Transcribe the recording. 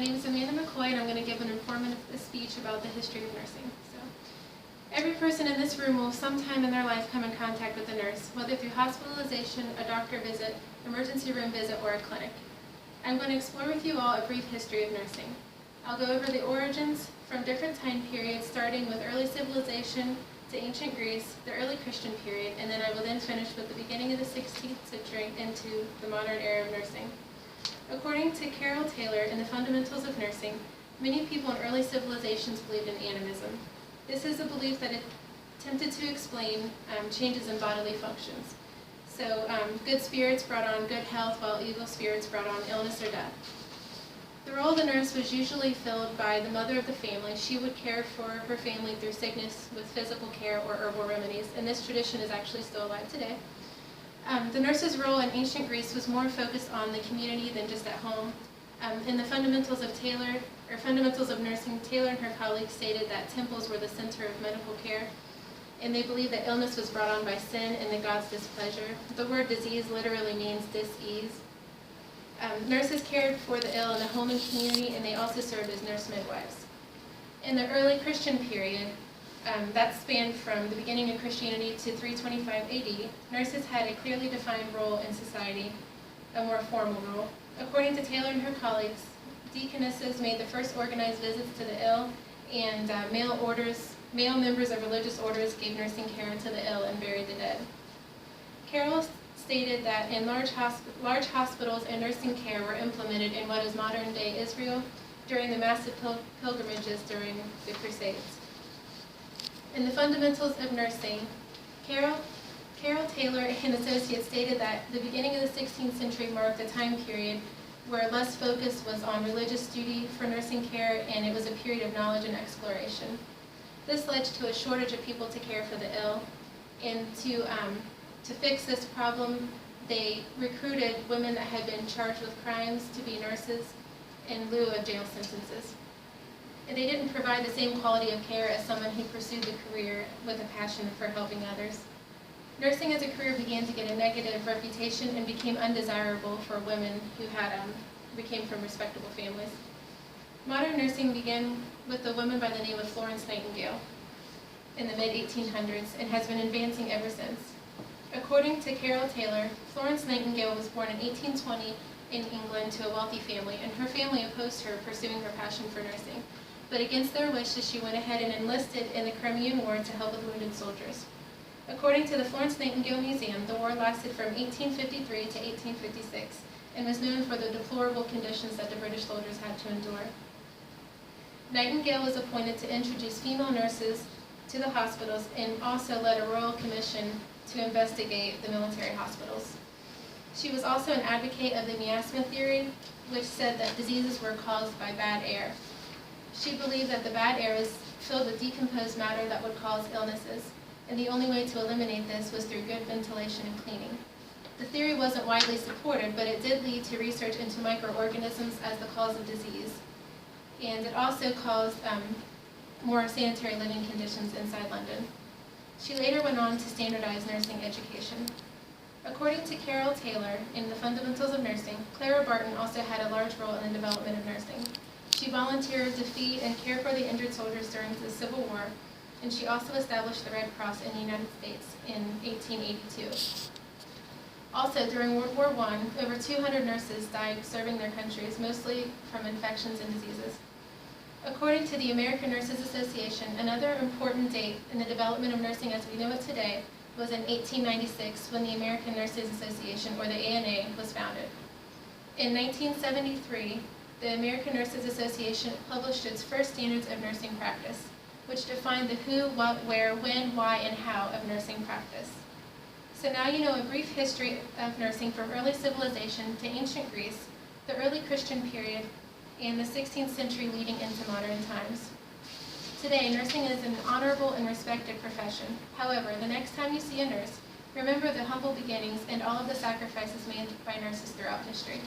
name is Amanda McCoy, and I'm going to give an informative speech about the history of nursing. So, every person in this room will sometime in their life come in contact with a nurse, whether through hospitalization, a doctor visit, emergency room visit, or a clinic. I'm going to explore with you all a brief history of nursing. I'll go over the origins from different time periods, starting with early civilization to ancient Greece, the early Christian period, and then I will then finish with the beginning of the 16th century into the modern era of nursing. According to Carol Taylor in the Fundamentals of Nursing, many people in early civilizations believed in animism. This is a belief that attempted to explain changes in bodily functions. So good spirits brought on good health, while evil spirits brought on illness or death. The role of the nurse was usually filled by the mother of the family. She would care for her family through sickness with physical care or herbal remedies, and this tradition is actually still alive today. The nurse's role in ancient Greece was more focused on the community than just at home. In the Fundamentals of Nursing, Taylor and her colleagues stated that temples were the center of medical care, and they believed that illness was brought on by sin and the God's displeasure. The word disease literally means dis-ease. Nurses cared for the ill in the home and community, and they also served as nurse midwives. In the early Christian period, that spanned from the beginning of Christianity to 325 AD, nurses had a clearly defined role in society, a more formal role. According to Taylor and her colleagues, deaconesses made the first organized visits to the ill, and male members of religious orders gave nursing care to the ill and buried the dead. Carol stated that in large hospitals and nursing care were implemented in what is modern-day Israel during the massive pilgrimages during the Crusades. In the Fundamentals of Nursing, Carol Taylor and Associates stated that the beginning of the 16th century marked a time period where less focus was on religious duty for nursing care, and it was a period of knowledge and exploration. This led to a shortage of people to care for the ill, and to fix this problem, they recruited women that had been charged with crimes to be nurses in lieu of jail sentences. And they didn't provide the same quality of care as someone who pursued the career with a passion for helping others. Nursing as a career began to get a negative reputation and became undesirable for women who came from respectable families. Modern nursing began with a woman by the name of Florence Nightingale in the mid-1800s and has been advancing ever since. According to Carol Taylor, Florence Nightingale was born in 1820 in England to a wealthy family, and her family opposed her pursuing her passion for nursing. But against their wishes, she went ahead and enlisted in the Crimean War to help with wounded soldiers. According to the Florence Nightingale Museum, the war lasted from 1853 to 1856 and was known for the deplorable conditions that the British soldiers had to endure. Nightingale was appointed to introduce female nurses to the hospitals and also led a royal commission to investigate the military hospitals. She was also an advocate of the miasma theory, which said that diseases were caused by bad air. She believed that the bad air was filled with decomposed matter that would cause illnesses, and the only way to eliminate this was through good ventilation and cleaning. The theory wasn't widely supported, but it did lead to research into microorganisms as the cause of disease, and it also caused more sanitary living conditions inside London. She later went on to standardize nursing education. According to Carol Taylor in the Fundamentals of Nursing, Clara Barton also had a large role in the development of nursing. She volunteered to feed and care for the injured soldiers during the Civil War, and she also established the Red Cross in the United States in 1882. Also, during World War I, over 200 nurses died serving their countries, mostly from infections and diseases. According to the American Nurses Association, another important date in the development of nursing as we know it today was in 1896, when the American Nurses Association, or the ANA, was founded. In 1973, the American Nurses Association published its first standards of nursing practice, which defined the who, what, where, when, why, and how of nursing practice. So now you know a brief history of nursing from early civilization to ancient Greece, the early Christian period, and the 16th century leading into modern times. Today, nursing is an honorable and respected profession. However, the next time you see a nurse, remember the humble beginnings and all of the sacrifices made by nurses throughout history.